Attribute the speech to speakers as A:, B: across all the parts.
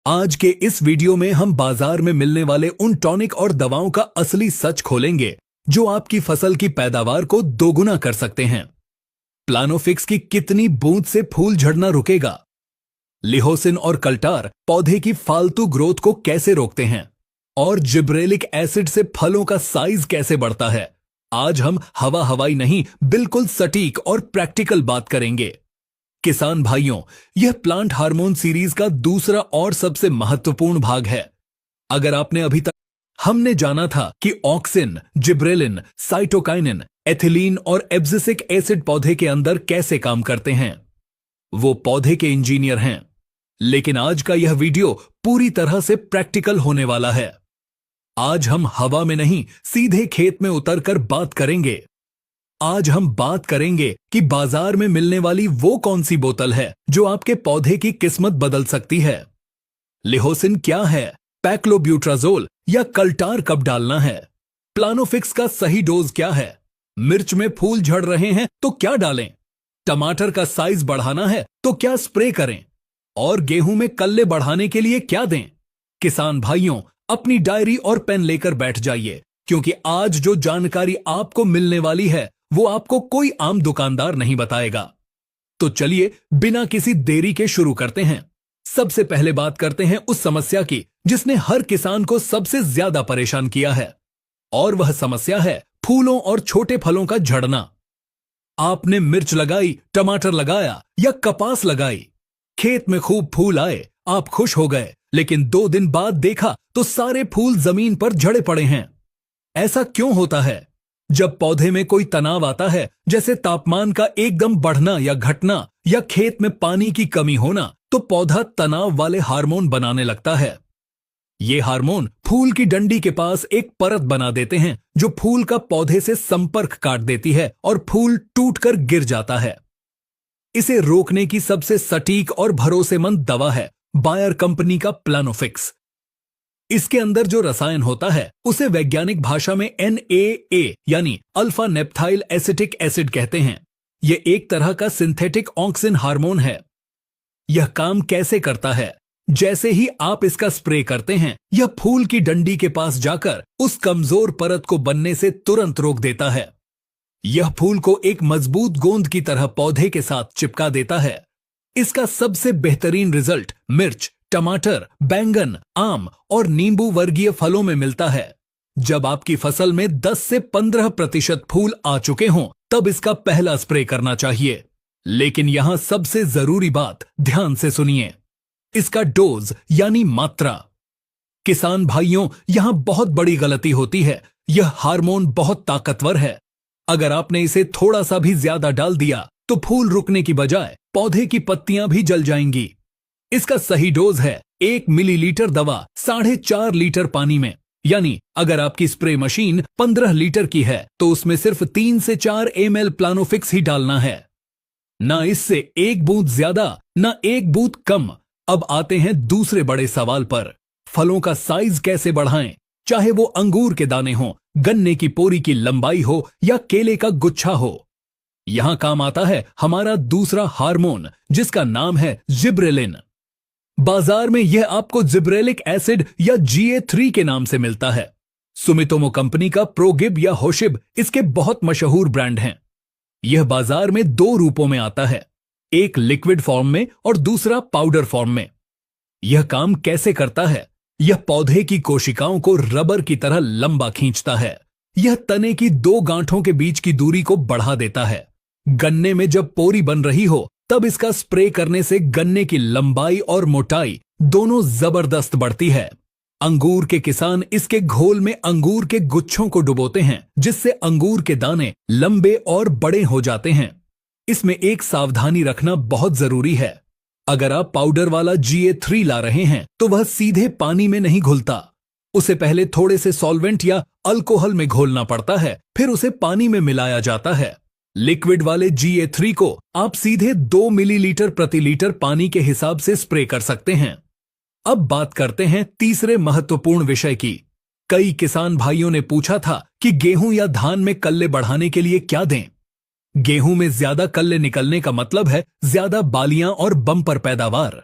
A: आज के इस वीडियो में हम बाजार में मिलने वाले उन टॉनिक और दवाओं का असली सच खोलेंगे जो आपकी फसल की पैदावार को दोगुना कर सकते हैं। प्लानोफिक्स की कितनी बूंद से फूल झड़ना रुकेगा, लिहोसिन और कल्टार पौधे की फालतू ग्रोथ को कैसे रोकते हैं, और जिब्रेलिक एसिड से फलों का साइज कैसे बढ़ता है। आज हम हवा हवाई नहीं, बिल्कुल सटीक और प्रैक्टिकल बात करेंगे। किसान भाइयों, यह प्लांट हार्मोन सीरीज का दूसरा और सबसे महत्वपूर्ण भाग है। अगर आपने अभी तक हमने जाना था कि ऑक्सिन, जिब्रेलिन, साइटोकाइनिन, एथिलीन और एब्सिसिक एसिड पौधे के अंदर कैसे काम करते हैं, वो पौधे के इंजीनियर हैं। लेकिन आज का यह वीडियो पूरी तरह से प्रैक्टिकल होने वाला है। आज हम हवा में नहीं, सीधे खेत में उतरकर बात करेंगे। आज हम बात करेंगे कि बाजार में मिलने वाली वो कौन सी बोतल है जो आपके पौधे की किस्मत बदल सकती है। लिहोसिन क्या है, पैक्लोब्यूट्राजोल या कल्टार कब डालना है, प्लानोफिक्स का सही डोज क्या है, मिर्च में फूल झड़ रहे हैं तो क्या डालें, टमाटर का साइज बढ़ाना है तो क्या स्प्रे करें, और गेहूं में कल्ले बढ़ाने के लिए क्या दें। किसान भाइयों, अपनी डायरी और पेन लेकर बैठ जाइए, क्योंकि आज जो जानकारी आपको मिलने वाली है वो आपको कोई आम दुकानदार नहीं बताएगा। तो चलिए बिना किसी देरी के शुरू करते हैं। सबसे पहले बात करते हैं उस समस्या की जिसने हर किसान को सबसे ज्यादा परेशान किया है, और वह समस्या है फूलों और छोटे फलों का झड़ना। आपने मिर्च लगाई, टमाटर लगाया या कपास लगाई, खेत में खूब फूल आए, आप खुश हो गए, लेकिन 2 दिन बाद देखा तो सारे फूल जमीन पर झड़े पड़े हैं। ऐसा क्यों होता है? जब पौधे में कोई तनाव आता है, जैसे तापमान का एकदम बढ़ना या घटना या खेत में पानी की कमी होना, तो पौधा तनाव वाले हार्मोन बनाने लगता है। ये हार्मोन फूल की डंडी के पास एक परत बना देते हैं जो फूल का पौधे से संपर्क काट देती है और फूल टूटकर गिर जाता है। इसे रोकने की सबसे सटीक और भरोसेमंद दवा है बायर कंपनी का प्लानोफिक्स। इसके अंदर जो रसायन होता है उसे वैज्ञानिक भाषा में NAA यानी अल्फा नेप्थाइल एसिटिक एसिड कहते हैं। यह एक तरह का सिंथेटिक ऑक्सिन हार्मोन है। यह काम कैसे करता है? जैसे ही आप इसका स्प्रे करते हैं, यह फूल की डंडी के पास जाकर उस कमजोर परत को बनने से तुरंत रोक देता है। यह फूल को एक मजबूत गोंद की तरह पौधे के साथ चिपका देता है। इसका सबसे बेहतरीन रिजल्ट मिर्च, टमाटर, बैंगन, आम और नींबू वर्गीय फलों में मिलता है। जब आपकी फसल में 10 से 15% फूल आ चुके हों, तब इसका पहला स्प्रे करना चाहिए। लेकिन यहां सबसे जरूरी बात, ध्यान से सुनिए, इसका डोज यानी मात्रा। किसान भाइयों, यहां बहुत बड़ी गलती होती है। यह हार्मोन बहुत ताकतवर है। अगर आपने इसे थोड़ा सा भी ज्यादा डाल दिया तो फूल रुकने की बजाय पौधे की पत्तियां भी जल जाएंगी। इसका सही डोज है 1 मिलीलीटर दवा 4.5 लीटर पानी में। यानी अगर आपकी स्प्रे मशीन 15 लीटर की है तो उसमें सिर्फ 3 से 4 ml प्लानोफिक्स ही डालना है। ना इससे 1 बूंद ज्यादा, ना 1 बूंद कम। अब आते हैं दूसरे बड़े सवाल पर, फलों का साइज कैसे बढ़ाएं? चाहे वो अंगूर के दाने हो, गन्ने की पोरी की लंबाई हो या केले का गुच्छा हो। यहां काम आता है हमारा दूसरा हार्मोन, जिसका नाम है जिब्रेलिन। बाजार में यह आपको जिब्रेलिक एसिड या GA3 के नाम से मिलता है। सुमितोमो कंपनी का प्रोगिब या होशिब इसके बहुत मशहूर ब्रांड हैं। यह बाजार में 2 रूपों में आता है, एक लिक्विड फॉर्म में और दूसरा पाउडर फॉर्म में। यह काम कैसे करता है? यह पौधे की कोशिकाओं को रबर की तरह लंबा खींचता है। यह तने की 2 गांठों के बीच की दूरी को बढ़ा देता है। गन्ने में जब पोरी बन रही हो, तब इसका स्प्रे करने से गन्ने की लंबाई और मोटाई दोनों जबरदस्त बढ़ती है। अंगूर के किसान इसके घोल में अंगूर के गुच्छों को डुबोते हैं, जिससे अंगूर के दाने लंबे और बड़े हो जाते हैं। इसमें एक सावधानी रखना बहुत जरूरी है। अगर आप पाउडर वाला GA3 ला रहे हैं तो वह सीधे पानी में नहीं घुलता। उसे पहले थोड़े से सॉल्वेंट या अल्कोहल में घोलना पड़ता है, फिर उसे पानी में मिलाया जाता है। लिक्विड वाले GA3 को आप सीधे 2 मिलीलीटर प्रति लीटर पानी के हिसाब से स्प्रे कर सकते हैं। अब बात करते हैं तीसरे महत्वपूर्ण विषय की। कई किसान भाइयों ने पूछा था कि गेहूं या धान में कल्ले बढ़ाने के लिए क्या दें। गेहूं में ज्यादा कल्ले निकलने का मतलब है ज्यादा बालियां और बम्पर पैदावार।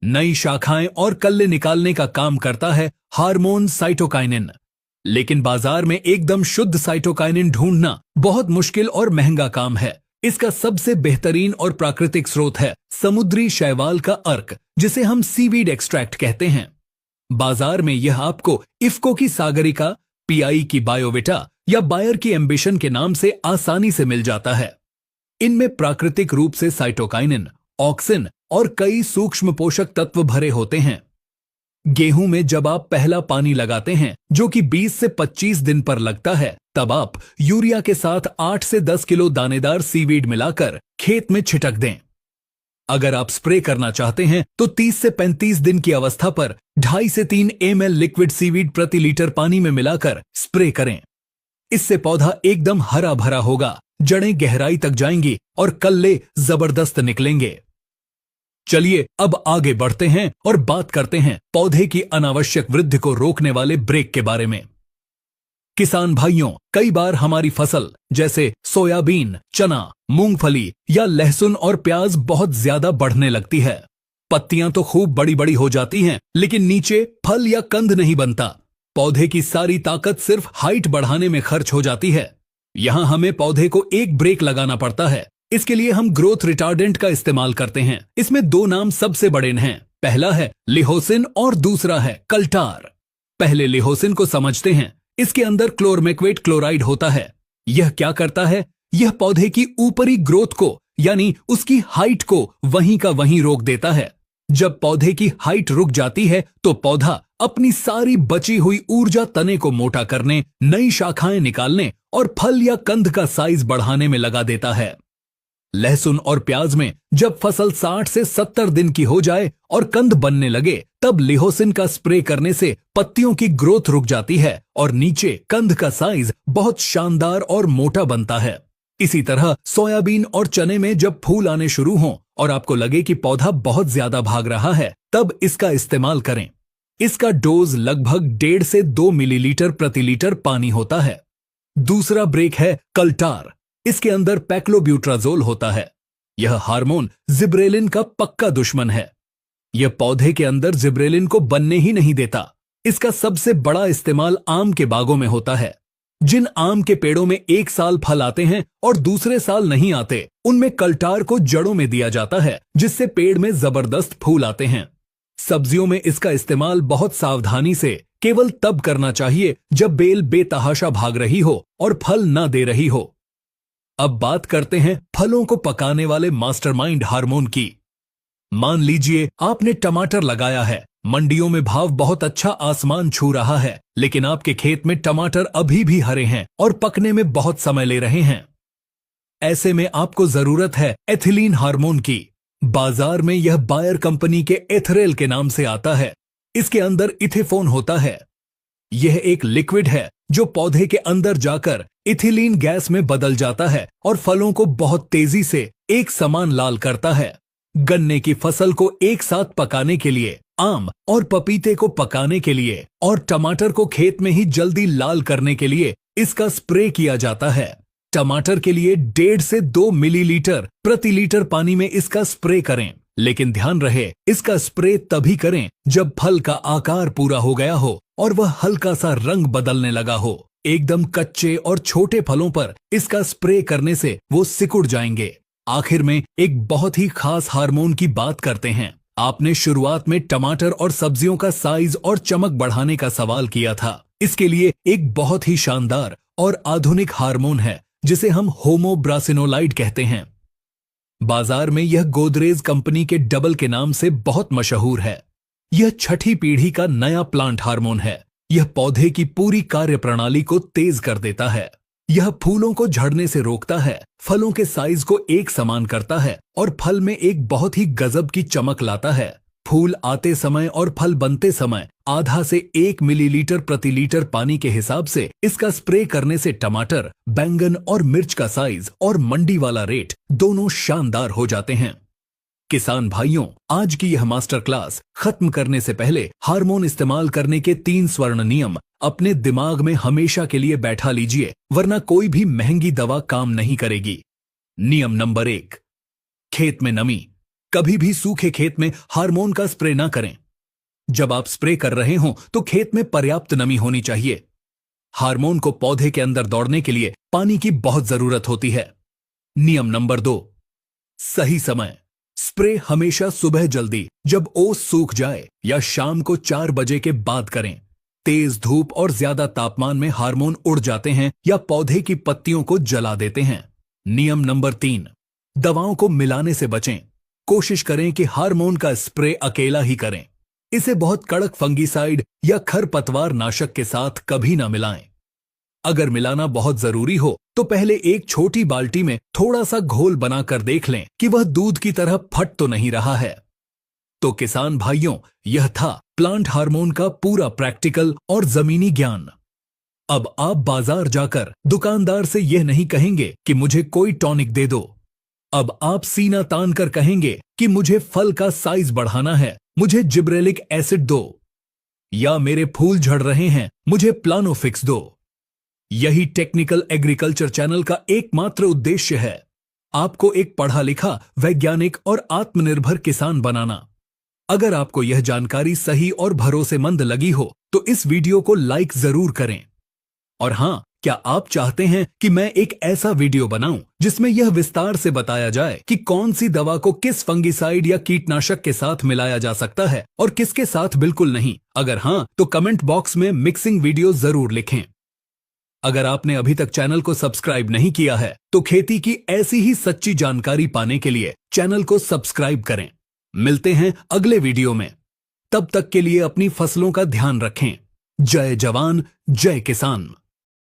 A: नई शाखाएं और कल्ले निकालने का काम करता है हार्मोन साइटोकाइनिन। लेकिन बाजार में एकदम शुद्ध साइटोकाइनिन ढूंढना बहुत मुश्किल और महंगा काम है। इसका सबसे बेहतरीन और प्राकृतिक स्रोत है समुद्री शैवाल का अर्क, जिसे हम सीवीड एक्सट्रैक्ट कहते हैं। बाजार में यह आपको इफ्को की सागरिका, पीआई की बायोविटा या बायर की एम्बिशन के नाम से आसानी से मिल जाता है। इनमें प्राकृतिक रूप से साइटोकाइनिन, ऑक्सिन और कई सूक्ष्म पोषक तत्व भरे होते हैं। गेहूं में जब आप पहला पानी लगाते हैं, जो कि 20 से 25 दिन पर लगता है, तब आप यूरिया के साथ 8 से 10 किलो दानेदार सीवीड मिलाकर खेत में छिटक दें। अगर आप स्प्रे करना चाहते हैं तो 30 से 35 दिन की अवस्था पर 2.5 से 3 ml लिक्विड सीवीड प्रति लीटर पानी में मिलाकर स्प्रे करें। इससे पौधा एकदम हरा भरा होगा, जड़ें गहराई तक जाएंगी और कल्ले जबरदस्त निकलेंगे। चलिए अब आगे बढ़ते हैं और बात करते हैं पौधे की अनावश्यक वृद्धि को रोकने वाले ब्रेक के बारे में। किसान भाइयों, कई बार हमारी फसल जैसे सोयाबीन, चना, मूंगफली या लहसुन और प्याज बहुत ज्यादा बढ़ने लगती है। पत्तियां तो खूब बड़ी बड़ी हो जाती हैं, लेकिन नीचे फल या कंद नहीं बनता। पौधे की सारी ताकत सिर्फ हाइट बढ़ाने में खर्च हो जाती है। यहां हमें पौधे को एक ब्रेक लगाना पड़ता है। इसके लिए हम ग्रोथ रिटार्डेंट का इस्तेमाल करते हैं। इसमें 2 नाम सबसे बड़े हैं। पहला है लिहोसिन और दूसरा है कल्टार। पहले लिहोसिन को समझते हैं। इसके अंदर क्लोरमेक्वेट क्लोराइड होता है। यह क्या करता है? यह पौधे की ऊपरी ग्रोथ को, यानी उसकी हाइट को वहीं का वहीं रोक देता है। जब पौधे की हाइट रुक जाती है तो पौधा अपनी सारी बची हुई ऊर्जा तने को मोटा करने, नई शाखाएं निकालने और फल या कंद का साइज बढ़ाने में लगा देता है। लहसुन और प्याज में जब फसल 60 से 70 दिन की हो जाए और कंद बनने लगे, तब लिहोसिन का स्प्रे करने से पत्तियों की ग्रोथ रुक जाती है और नीचे कंद का साइज बहुत शानदार और मोटा बनता है। इसी तरह सोयाबीन और चने में जब फूल आने शुरू हों और आपको लगे कि पौधा बहुत ज्यादा भाग रहा है, तब इसका इस्तेमाल करें। इसका डोज लगभग 1.5 से 2 मिलीलीटर प्रति लीटर पानी होता है। दूसरा ब्रेक है कल्टार। इसके अंदर पैक्लोब्यूट्राजोल होता है। यह हार्मोन जिब्रेलिन का पक्का दुश्मन है। यह पौधे के अंदर जिब्रेलिन को बनने ही नहीं देता। इसका सबसे बड़ा इस्तेमाल आम के बागों में होता है। जिन आम के पेड़ों में एक साल फल आते हैं और दूसरे साल नहीं आते, उनमें कल्टार को जड़ों में दिया जाता है, जिससे पेड़ में जबरदस्त फूल आते हैं। सब्जियों में इसका इस्तेमाल बहुत सावधानी से केवल तब करना चाहिए जब बेल बेतहाशा भाग रही हो और फल न दे रही हो। अब बात करते हैं फलों को पकाने वाले मास्टरमाइंड हार्मोन की। मान लीजिए आपने टमाटर लगाया है। मंडियों में भाव बहुत अच्छा आसमान छू रहा है, लेकिन आपके खेत में टमाटर अभी भी हरे हैं और पकने में बहुत समय ले रहे हैं। ऐसे में आपको जरूरत है एथिलीन हार्मोन की। बाजार में यह बायर कंपनी के एथरेल के नाम से आता है। इसके अंदर इथेफोन होता है। यह एक लिक्विड है जो पौधे के अंदर जाकर इथिलीन गैस में बदल जाता है और फलों को बहुत तेजी से एक समान लाल करता है। गन्ने की फसल को एक साथ पकाने के लिए, आम और पपीते को पकाने के लिए और टमाटर को खेत में ही जल्दी लाल करने के लिए इसका स्प्रे किया जाता है। टमाटर के लिए 1.5 से 2 मिलीलीटर प्रति लीटर पानी में इसका स्प्रे करें, लेकिन ध्यान रहे इसका स्प्रे तभी करें जब फल का आकार पूरा हो गया हो और वह हल्का सा रंग बदलने लगा हो। एकदम कच्चे और छोटे फलों पर इसका स्प्रे करने से वो सिकुड़ जाएंगे। आखिर में एक बहुत ही खास हार्मोन की बात करते हैं। आपने शुरुआत में टमाटर और सब्जियों का साइज और चमक बढ़ाने का सवाल किया था। इसके लिए एक बहुत ही शानदार और आधुनिक हार्मोन है जिसे हम होमोब्रासिनोलाइड कहते हैं। बाजार में यह गोदरेज कंपनी के डबल के नाम से बहुत मशहूर है। यह 6ठी पीढ़ी का नया प्लांट हार्मोन है। यह पौधे की पूरी कार्यप्रणाली को तेज कर देता है। यह फूलों को झड़ने से रोकता है, फलों के साइज को एक समान करता है और फल में एक बहुत ही गजब की चमक लाता है। फूल आते समय और फल बनते समय आधा से 1 मिलीलीटर प्रति लीटर पानी के हिसाब से इसका स्प्रे करने से टमाटर, बैंगन और मिर्च का साइज और मंडी वाला रेट दोनों शानदार हो जाते हैं। किसान भाइयों, आज की यह मास्टर क्लास खत्म करने से पहले हार्मोन इस्तेमाल करने के 3 स्वर्ण नियम अपने दिमाग में हमेशा के लिए बैठा लीजिए, वरना कोई भी महंगी दवा काम नहीं करेगी। नियम नंबर 1, खेत में नमी। कभी भी सूखे खेत में हार्मोन का स्प्रे ना करें। जब आप स्प्रे कर रहे हो तो खेत में पर्याप्त नमी होनी चाहिए। हार्मोन को पौधे के अंदर दौड़ने के लिए पानी की बहुत जरूरत होती है। नियम नंबर 2, सही समय। स्प्रे हमेशा सुबह जल्दी जब ओस सूख जाए या शाम को 4 बजे के बाद करें। तेज धूप और ज्यादा तापमान में हार्मोन उड़ जाते हैं या पौधे की पत्तियों को जला देते हैं। नियम नंबर 3, दवाओं को मिलाने से बचें। कोशिश करें कि हार्मोन का स्प्रे अकेला ही करें। इसे बहुत कड़क फंगीसाइड या खरपतवार नाशक के साथ कभी ना मिलाएं। अगर मिलाना बहुत जरूरी हो तो पहले एक छोटी बाल्टी में थोड़ा सा घोल बनाकर देख लें कि वह दूध की तरह फट तो नहीं रहा है। तो किसान भाइयों, यह था प्लांट हार्मोन का पूरा प्रैक्टिकल और जमीनी ज्ञान। अब आप बाजार जाकर दुकानदार से यह नहीं कहेंगे कि मुझे कोई टॉनिक दे दो। अब आप सीना तान कर कहेंगे कि मुझे फल का साइज बढ़ाना है, मुझे जिब्रेलिक एसिड दो, या मेरे फूल झड़ रहे हैं, मुझे प्लानोफिक्स दो। यही टेक्निकल एग्रीकल्चर चैनल का एकमात्र उद्देश्य है, आपको एक पढ़ा लिखा, वैज्ञानिक और आत्मनिर्भर किसान बनाना। अगर आपको यह जानकारी सही और भरोसेमंद लगी हो तो इस वीडियो को लाइक जरूर करें। और हां, क्या आप चाहते हैं कि मैं एक ऐसा वीडियो बनाऊं जिसमें यह विस्तार से बताया जाए कि कौन सी दवा को किस फंगिसाइड या कीटनाशक के साथ मिलाया जा सकता है और किसके साथ बिल्कुल नहीं? अगर हां, तो कमेंट बॉक्स में मिक्सिंग वीडियो जरूर लिखें। अगर आपने अभी तक चैनल को सब्सक्राइब नहीं किया है तो खेती की ऐसी ही सच्ची जानकारी पाने के लिए चैनल को सब्सक्राइब करें। मिलते हैं अगले वीडियो में। तब तक के लिए अपनी फसलों का ध्यान रखें। जय जवान, जय किसान।